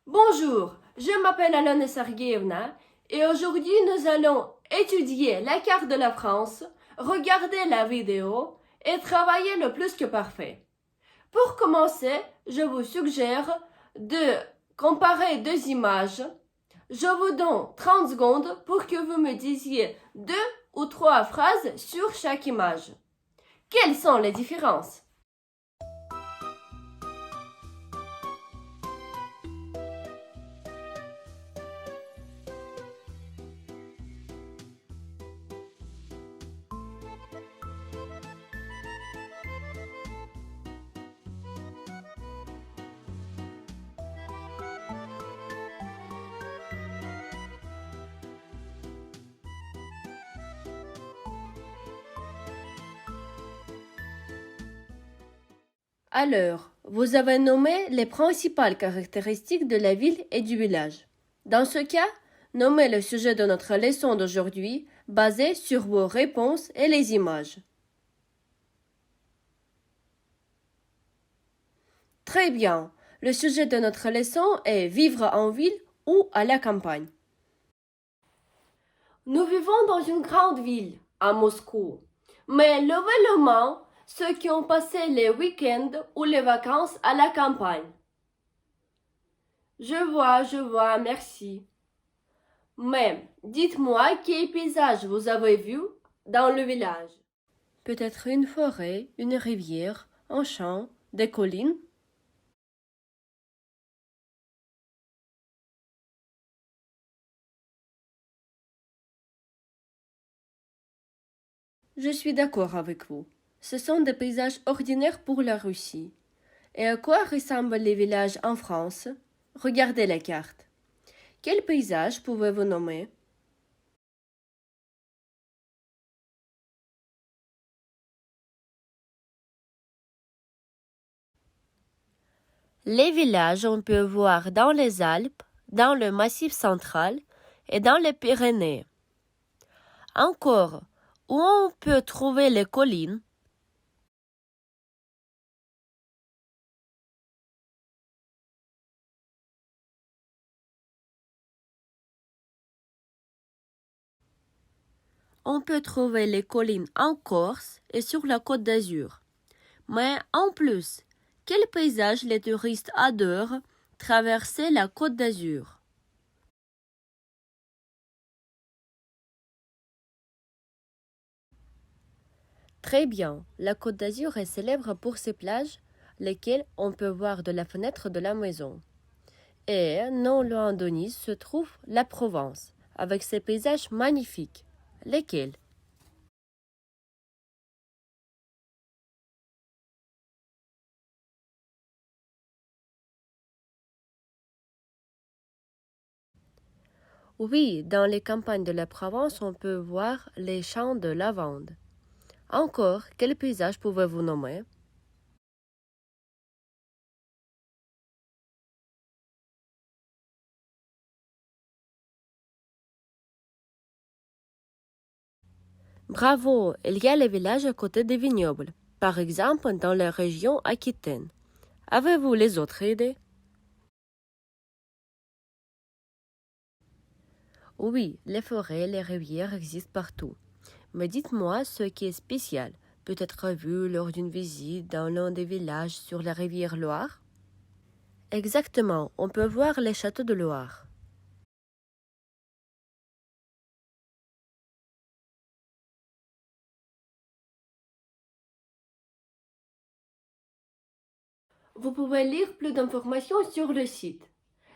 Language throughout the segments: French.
Bonjour, je m'appelle Alana Serguevna et aujourd'hui nous allons étudier la carte de la France, regarder la vidéo et travailler le plus que parfait. Pour commencer, je vous suggère de comparer deux images. Je vous donne 30 secondes pour que vous me disiez 2 ou 3 phrases sur chaque image. Quelles sont les différences? Alors, vous avez nommé les principales caractéristiques de la ville et du village. Dans ce cas, nommez le sujet de notre leçon d'aujourd'hui basé sur vos réponses et les images. Très bien. Le sujet de notre leçon est vivre en ville ou à la campagne. Nous vivons dans une grande ville, à Moscou. Mais nouvellement, ceux qui ont passé les week-ends ou les vacances à la campagne. Je vois, merci. Mais dites-moi quel paysage vous avez vu dans le village. Peut-être une forêt, une rivière, un champ, des collines. Je suis d'accord avec vous. Ce sont des paysages ordinaires pour la Russie. Et à quoi ressemblent les villages en France? Regardez la carte. Quel paysage pouvez-vous nommer? Les villages, on peut voir dans les Alpes, dans le Massif central et dans les Pyrénées. Encore, où on peut trouver les collines? On peut trouver les collines en Corse et sur la Côte d'Azur. Mais en plus, quel paysage les touristes adorent traverser la Côte d'Azur? Très bien, la Côte d'Azur est célèbre pour ses plages, lesquelles on peut voir de la fenêtre de la maison. Et non loin de Nice se trouve la Provence, avec ses paysages magnifiques. Lesquels? Oui, dans les campagnes de la Provence, on peut voir les champs de lavande. Encore, quel paysage pouvez-vous nommer? Bravo, il y a les villages à côté des vignobles, par exemple dans la région Aquitaine. Avez-vous les autres idées? Oui, les forêts et les rivières existent partout. Mais dites-moi ce qui est spécial, peut-être vu lors d'une visite dans l'un des villages sur la rivière Loire? Exactement, on peut voir les châteaux de Loire. Vous pouvez lire plus d'informations sur le site.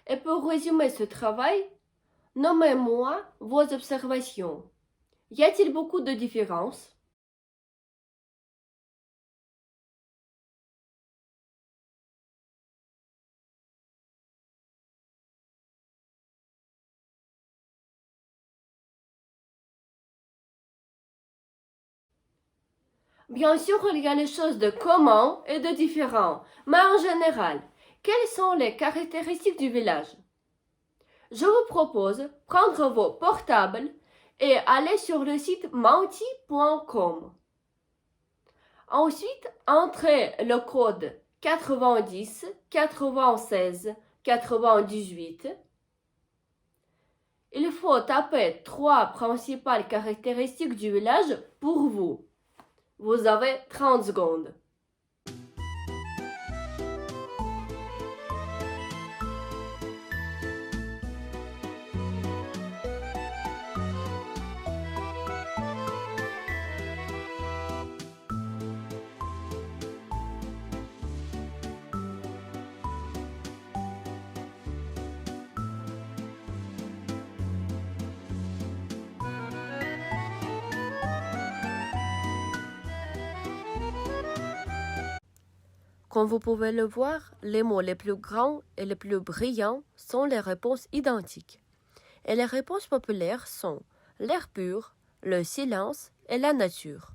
Et pour résumer ce travail, nommez-moi vos observations. Y a-t-il beaucoup de différences? Bien sûr, il y a les choses de commun et de différents, mais en général, quelles sont les caractéristiques du village? Je vous propose prendre vos portables et aller sur le site menti.com. Ensuite, entrez le code 90 96 98. Il faut taper 3 principales caractéristiques du village pour vous. Vous avez 30 secondes. Comme vous pouvez le voir, les mots les plus grands et les plus brillants sont les réponses identiques. Et les réponses populaires sont l'air pur, le silence et la nature.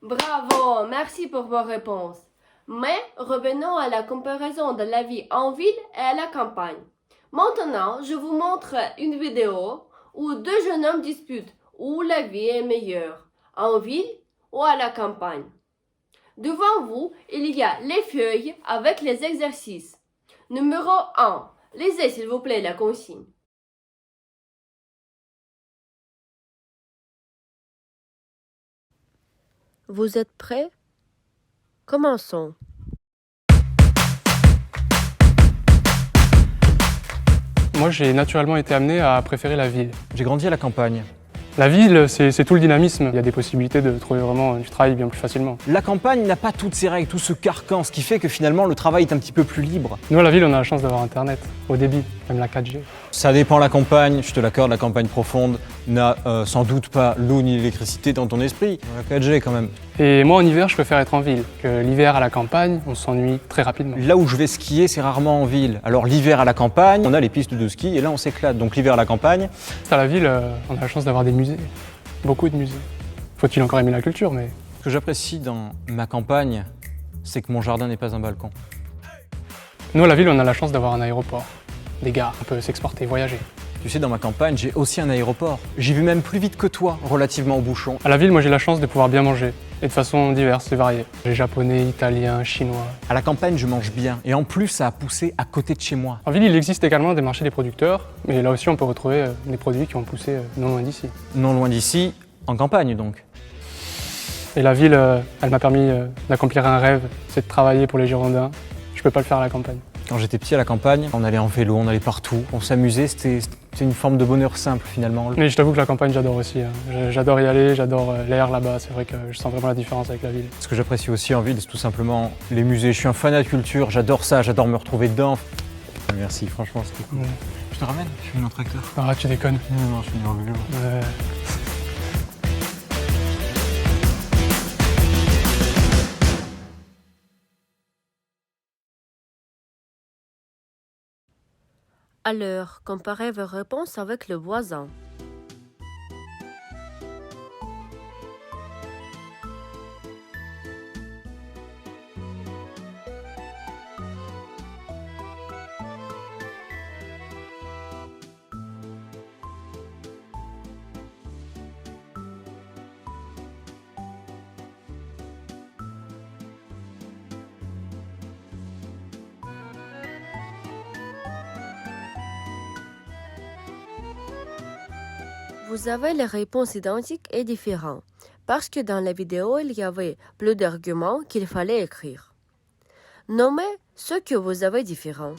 Bravo, merci pour vos réponses. Mais revenons à la comparaison de la vie en ville et à la campagne. Maintenant, je vous montre une vidéo où deux jeunes hommes disputent où la vie est meilleure, en ville ou à la campagne. Devant vous, il y a les feuilles avec les exercices. Numéro 1. Lisez s'il vous plaît la consigne. Vous êtes prêts? Commençons. Moi, j'ai naturellement été amené à préférer la ville. J'ai grandi à la campagne. La ville, c'est tout le dynamisme. Il y a des possibilités de trouver vraiment du travail bien plus facilement. La campagne n'a pas toutes ses règles, tout ce carcan, ce qui fait que finalement le travail est un petit peu plus libre. Nous, à la ville, on a la chance d'avoir Internet, au débit, même la 4G. Ça dépend la campagne, je te l'accorde, la campagne profonde n'a sans doute pas l'eau ni l'électricité dans ton esprit. La 4G quand même. Et moi, en hiver, je préfère être en ville. Que l'hiver, à la campagne, on s'ennuie très rapidement. Là où je vais skier, c'est rarement en ville. Alors l'hiver à la campagne, on a les pistes de ski et là on s'éclate. Donc l'hiver à la campagne. À la ville, on a la chance d'avoir des musées. Beaucoup de musées. Faut-il encore aimer la culture, mais... Ce que j'apprécie dans ma campagne, c'est que mon jardin n'est pas un balcon. Nous, à la ville, on a la chance d'avoir un aéroport, des gares, on peut s'exporter, voyager. Tu sais, dans ma campagne, j'ai aussi un aéroport. J'y vais même plus vite que toi, relativement aux bouchons. À la ville, moi, j'ai la chance de pouvoir bien manger, et de façon diverse et variée. Les japonais, italiens, chinois. À la campagne, je mange bien. Et en plus, ça a poussé à côté de chez moi. En ville, il existe également des marchés des producteurs, mais là aussi, on peut retrouver des produits qui ont poussé non loin d'ici. Non loin d'ici, en campagne donc. Et la ville, elle m'a permis d'accomplir un rêve, c'est de travailler pour les Girondins. Je peux pas le faire à la campagne. Quand j'étais petit à la campagne, on allait en vélo, on allait partout, on s'amusait, c'était une forme de bonheur simple finalement. Mais je t'avoue que la campagne, j'adore aussi. J'adore y aller, j'adore l'air là-bas, c'est vrai que je sens vraiment la différence avec la ville. Ce que j'apprécie aussi en ville, c'est tout simplement les musées. Je suis un fanat de culture, j'adore ça, j'adore me retrouver dedans. Merci, franchement, c'était cool. Ouais. Je te ramène, je suis venu en tracteur. Ah, tu déconnes. Non, je suis venu en vélo. Alors, comparez vos réponses avec le voisin. Vous avez les réponses identiques et différentes, parce que dans la vidéo, il y avait plus d'arguments qu'il fallait écrire. Nommez ceux que vous avez différents.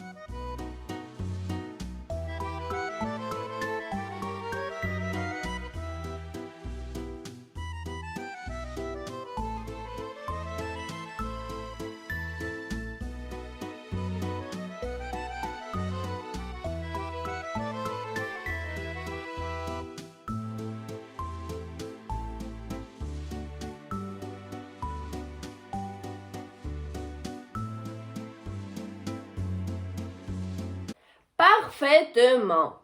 Parfaitement.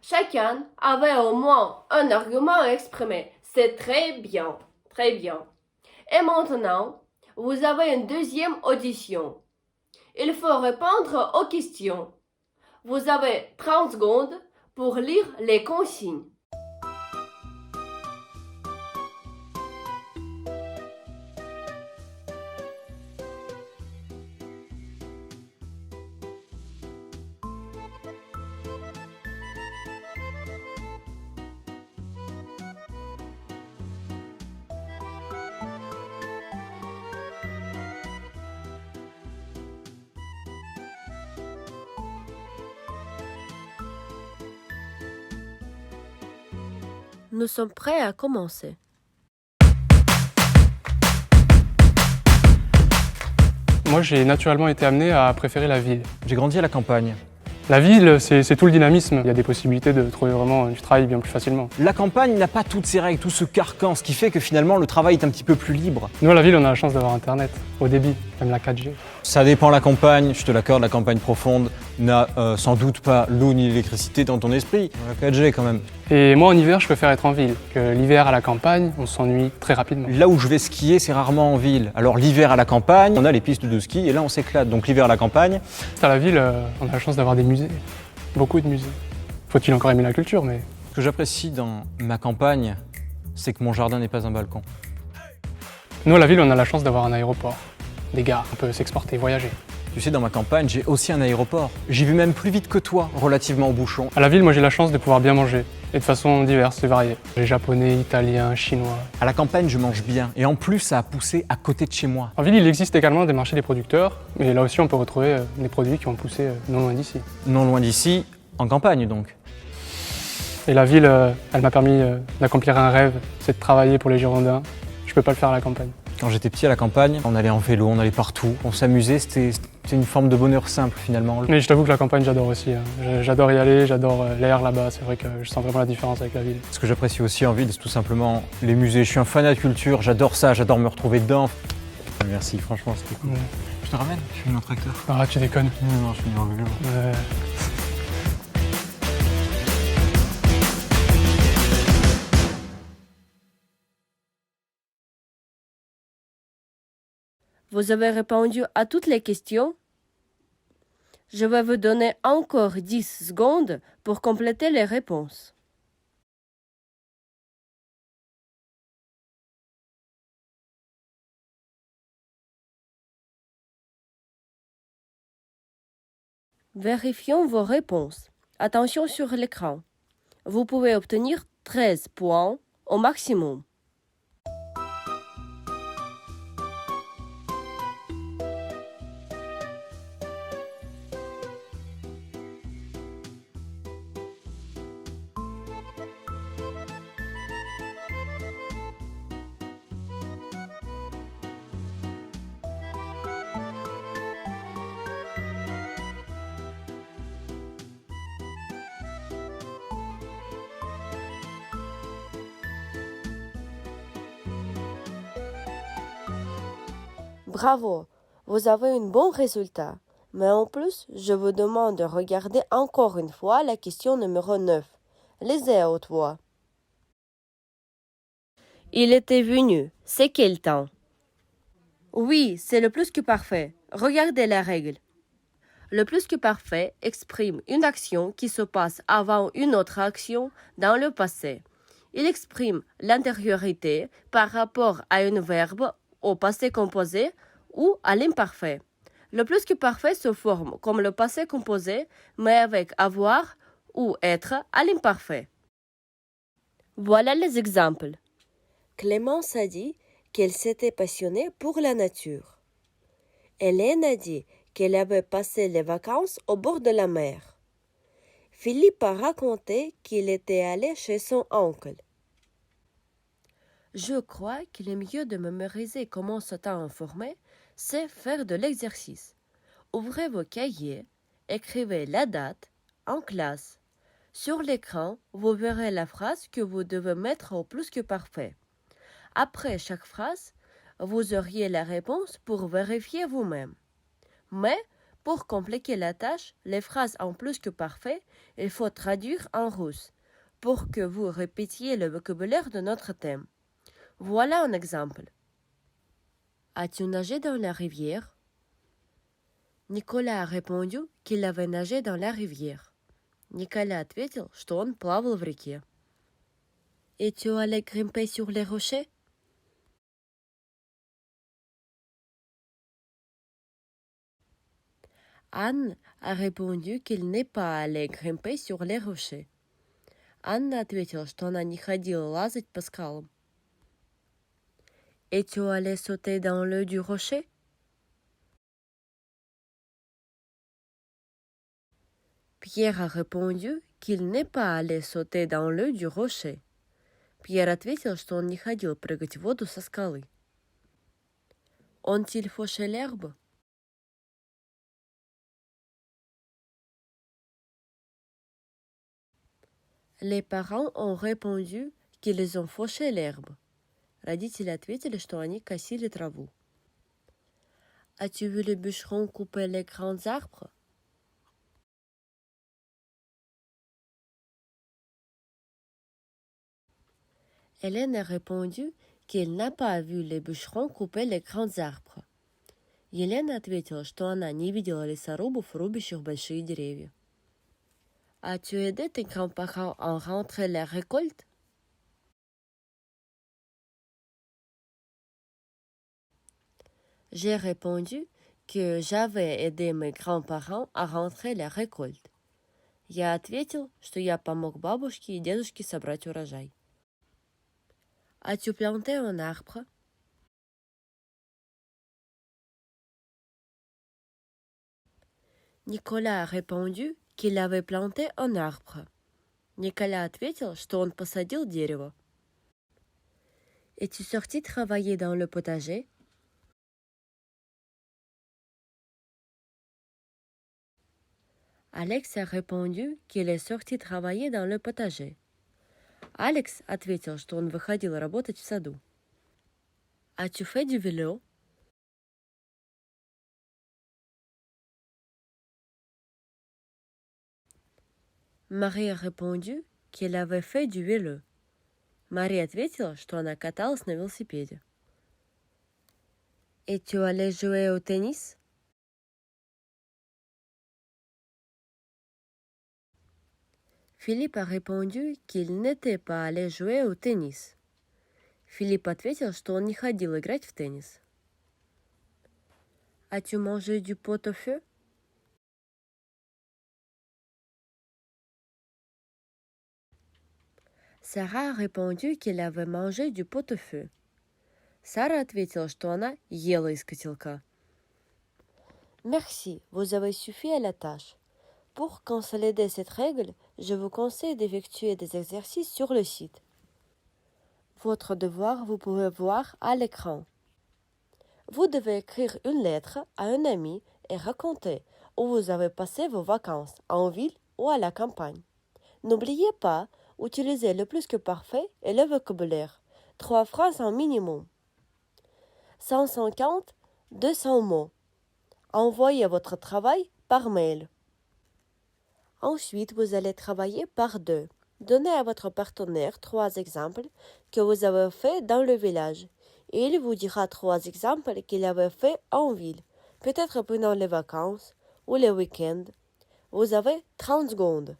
Chacun avait au moins un argument exprimé. C'est très bien, très bien. Et maintenant, vous avez une deuxième audition. Il faut répondre aux questions. Vous avez 30 secondes pour lire les consignes. Nous sommes prêts à commencer. Moi, j'ai naturellement été amené à préférer la ville. J'ai grandi à la campagne. La ville, c'est tout le dynamisme. Il y a des possibilités de trouver vraiment du travail bien plus facilement. La campagne n'a pas toutes ses règles, tout ce carcan, ce qui fait que finalement le travail est un petit peu plus libre. Nous, à la ville, on a la chance d'avoir Internet, au débit, même la 4G. Ça dépend la campagne, je te l'accorde, la campagne profonde n'a sans doute pas l'eau ni l'électricité dans ton esprit. La 4G quand même. Et moi, en hiver, je préfère être en ville. Que l'hiver, à la campagne, on s'ennuie très rapidement. Là où je vais skier, c'est rarement en ville. Alors l'hiver à la campagne, on a les pistes de ski et là on s'éclate. Donc l'hiver à la campagne, À la ville, on a la chance d'avoir des musées. Beaucoup de musées. Faut-il encore aimer la culture, mais... ce que j'apprécie dans ma campagne, c'est que mon jardin n'est pas un balcon. Nous, à la ville, on a la chance d'avoir un aéroport. Des gares, on peut s'exporter, voyager. Tu sais, dans ma campagne, j'ai aussi un aéroport. J'y vais même plus vite que toi, relativement au bouchon. À la ville, moi, j'ai la chance de pouvoir bien manger. Et de façon diverse et variée. Les japonais, italiens, chinois. À la campagne, je mange bien. Et en plus, ça a poussé à côté de chez moi. En ville, il existe également des marchés des producteurs. Mais là aussi, on peut retrouver des produits qui ont poussé non loin d'ici. Non loin d'ici, en campagne donc. Et la ville, elle m'a permis d'accomplir un rêve, c'est de travailler pour les Girondins. Je peux pas le faire à la campagne. Quand j'étais petit à la campagne, on allait en vélo, on allait partout, on s'amusait, c'était une forme de bonheur simple finalement. Mais je t'avoue que la campagne, j'adore aussi. J'adore y aller, j'adore l'air là-bas. C'est vrai que je sens vraiment la différence avec la ville. Ce que j'apprécie aussi en ville, c'est tout simplement les musées. Je suis un fanat de culture, j'adore ça, j'adore me retrouver dedans. Merci, franchement, c'était cool. Ouais. Je te ramène, je suis venu en tracteur. Ah, tu déconnes. Non, je suis venu en vélo. Vous avez répondu à toutes les questions? Je vais vous donner encore 10 secondes pour compléter les réponses. Vérifions vos réponses. Attention sur l'écran. Vous pouvez obtenir 13 points au maximum. Bravo, vous avez un bon résultat. Mais en plus, je vous demande de regarder encore une fois la question numéro 9. Lisez à haute voix. Il était venu. C'est quel temps? Oui, c'est le plus que parfait. Regardez la règle. Le plus que parfait exprime une action qui se passe avant une autre action dans le passé. Il exprime l'antériorité par rapport à un verbe au passé composé ou à l'imparfait. Le plus que parfait se forme comme le passé composé, mais avec avoir ou être à l'imparfait. Voilà les exemples. Clémence a dit qu'elle s'était passionnée pour la nature. Hélène a dit qu'elle avait passé les vacances au bord de la mer. Philippe a raconté qu'il était allé chez son oncle. Je crois qu'il est mieux de mémoriser comment se temps informé, c'est faire de l'exercice. Ouvrez vos cahiers, écrivez la date en classe. Sur l'écran, vous verrez la phrase que vous devez mettre au plus que parfait. Après chaque phrase, vous auriez la réponse pour vérifier vous-même. Mais, pour compliquer la tâche, les phrases en plus que parfait, il faut traduire en russe, pour que vous répétiez le vocabulaire de notre thème. Voilà un exemple. As-tu nagé dans la rivière? Nicolas a répondu qu'il avait nagé dans la rivière. Nicolas ответил, что он плавал в реке. Es-tu allé grimper sur les rochers? Anne a répondu qu'il n'est pas allé grimper sur les rochers. Анна ответила, что она не ходила лазать по скалам. Es-tu allé sauter dans l'eau du rocher? Pierre a répondu qu'il n'est pas allé sauter dans l'eau du rocher. Пьер ответил, что он не ходил прыгать в воду со скалы. Ont-il fauché l'herbe? Les parents ont répondu qu'ils ont fauché l'herbe. Родители ответили, что они косили траву. As-tu vu le bûcheron couper les grands arbres? Hélène a répondu qu'il n'a pas vu les bûcherons couper les grands arbres. Елена ответила, что она не видела лесорубов, рубящих большие деревья. As-tu aidé tes grands-parents à rentrer la récolte? J'ai répondu que j'avais aidé mes grands-parents à rentrer la récolte. Я ответил, что я помог бабушке и дедушке собрать урожай. As-tu planté un arbre? Nicolas a répondu qu'il avait planté un arbre. Nicolas ответил, что он посадил дерево. Es-tu sorti travailler dans le potager? Alex a répondu qu'il est sorti travailler dans le potager. Алекс ответил, что он выходил работать в саду. As-tu fait du vélo? Marie a répondu qu'elle avait fait du vélo. Мари ответила, что она каталась на велосипеде. Es-tu allé jouer au tennis? Philippe a répondu qu'il n'était pas allé jouer au tennis. Philippe ответил, что он не ходил играть в теннис. As-tu mangé du pot-au-feu? Сара a répondu qu'elle avait mangé du pot-au-feu. Сара ответила, что она ела из котелка. Merci, vous avez suffi à la tâche. Pour consolider cette règle, je vous conseille d'effectuer des exercices sur le site. Votre devoir, vous pouvez voir à l'écran. Vous devez écrire une lettre à un ami et raconter où vous avez passé vos vacances, en ville ou à la campagne. N'oubliez pas, utilisez le plus que parfait et le vocabulaire. 3 phrases en minimum. 150, 200 mots. Envoyez votre travail par mail. Ensuite, vous allez travailler par deux. Donnez à votre partenaire 3 exemples que vous avez faits dans le village. Et il vous dira 3 exemples qu'il avait fait en ville, peut-être pendant les vacances ou les week-ends. Vous avez 30 secondes.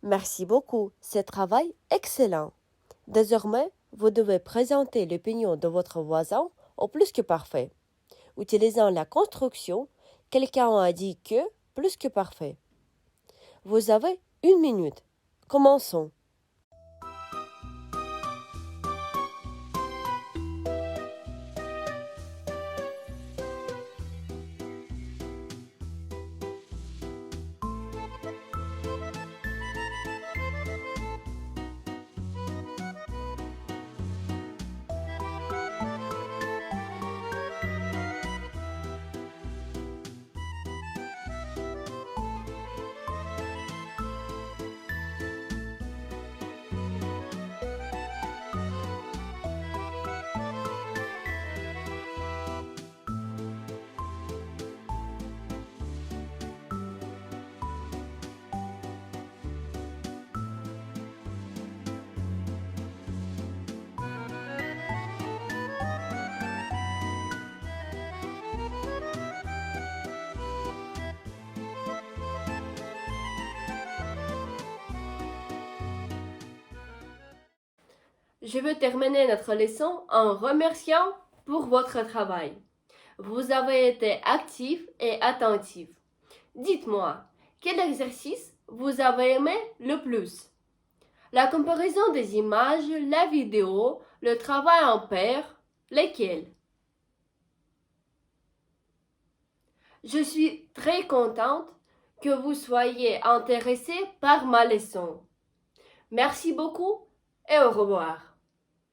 Merci beaucoup, c'est travail excellent. Désormais, vous devez présenter l'opinion de votre voisin au plus que parfait. Utilisant la construction, quelqu'un a dit que plus que parfait. Vous avez 1 minute. Commençons. Je veux terminer notre leçon en remerciant pour votre travail. Vous avez été actif et attentif. Dites-moi, quel exercice vous avez aimé le plus? La comparaison des images, la vidéo, le travail en paire, lesquels? Je suis très contente que vous soyez intéressé par ma leçon. Merci beaucoup et au revoir.